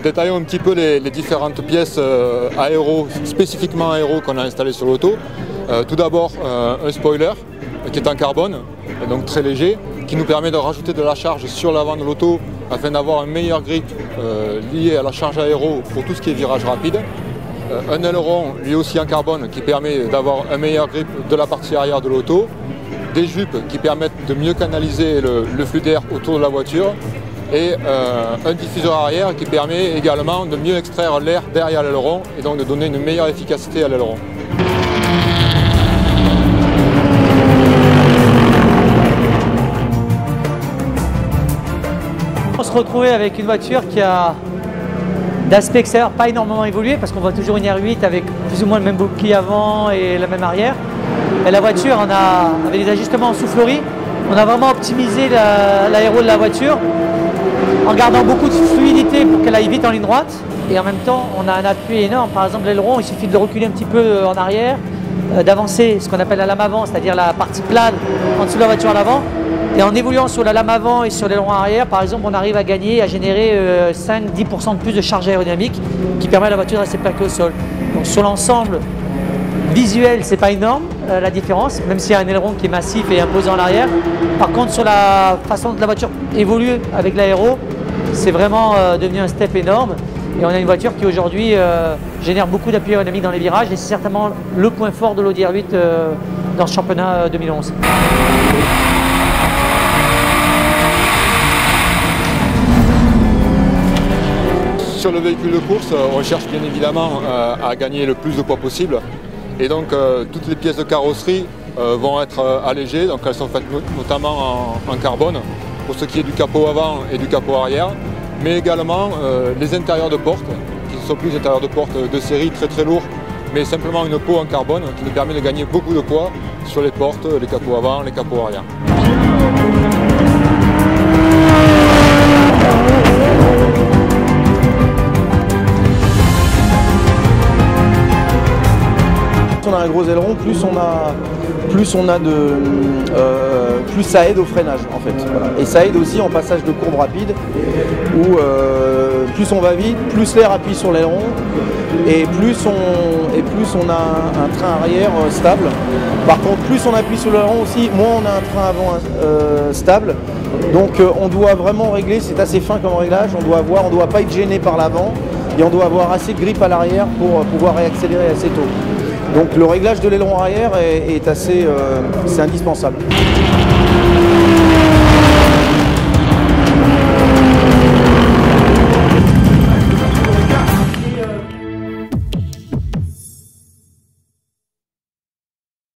Détaillons un petit peu les différentes pièces aéro, spécifiquement aéro qu'on a installées sur l'auto. Tout d'abord un spoiler qui est en carbone, donc très léger, qui nous permet de rajouter de la charge sur l'avant de l'auto afin d'avoir un meilleur grip lié à la charge aéro pour tout ce qui est virage rapide. Un aileron lui aussi en carbone qui permet d'avoir un meilleur grip de la partie arrière de l'auto. Des jupes qui permettent de mieux canaliser le flux d'air autour de la voiture. Et un diffuseur arrière qui permet également de mieux extraire l'air derrière l'aileron et donc de donner une meilleure efficacité à l'aileron. On se retrouvait avec une voiture qui a d'aspect extérieur pas énormément évolué parce qu'on voit toujours une R8 avec plus ou moins le même bouclier avant et la même arrière. Et la voiture, avec des ajustements en soufflerie, on a vraiment optimisé l'aéro de la voiture en gardant beaucoup de fluidité pour qu'elle aille vite en ligne droite. Et en même temps, on a un appui énorme. Par exemple, l'aileron, il suffit de le reculer un petit peu en arrière, d'avancer ce qu'on appelle la lame avant, c'est-à-dire la partie plane en dessous de la voiture à l'avant. Et en évoluant sur la lame avant et sur l'aileron arrière, par exemple, on arrive à générer 5-10% de plus de charge aérodynamique qui permet à la voiture de rester plaquée au sol. Donc sur l'ensemble visuel, c'est pas énorme la différence, même s'il y a un aileron qui est massif et imposant à l'arrière. Par contre, sur la façon dont la voiture évolue avec l'aéro, c'est vraiment devenu un step énorme. Et on a une voiture qui aujourd'hui génère beaucoup d'appui aérodynamique dans les virages et c'est certainement le point fort de l'Audi R8 dans ce championnat 2011. Sur le véhicule de course, on cherche bien évidemment à gagner le plus de poids possible. Et donc toutes les pièces de carrosserie vont être allégées, donc elles sont faites notamment en carbone pour ce qui est du capot avant et du capot arrière, mais également les intérieurs de porte, qui ne sont plus des intérieurs de porte de série très lourds, mais simplement une peau en carbone qui nous permet de gagner beaucoup de poids sur les portes, les capots avant, les capots arrière. On a un gros aileron, plus ça aide au freinage en fait. Voilà. Et ça aide aussi en passage de courbe rapide où plus on va vite, plus l'air appuie sur l'aileron et plus on a un train arrière stable. Par contre, plus on appuie sur l'aileron aussi, moins on a un train avant stable. Donc on doit vraiment régler, c'est assez fin comme réglage, on doit pas être gêné par l'avant et on doit avoir assez de grip à l'arrière pour pouvoir réaccélérer assez tôt. Donc le réglage de l'aileron arrière c'est indispensable.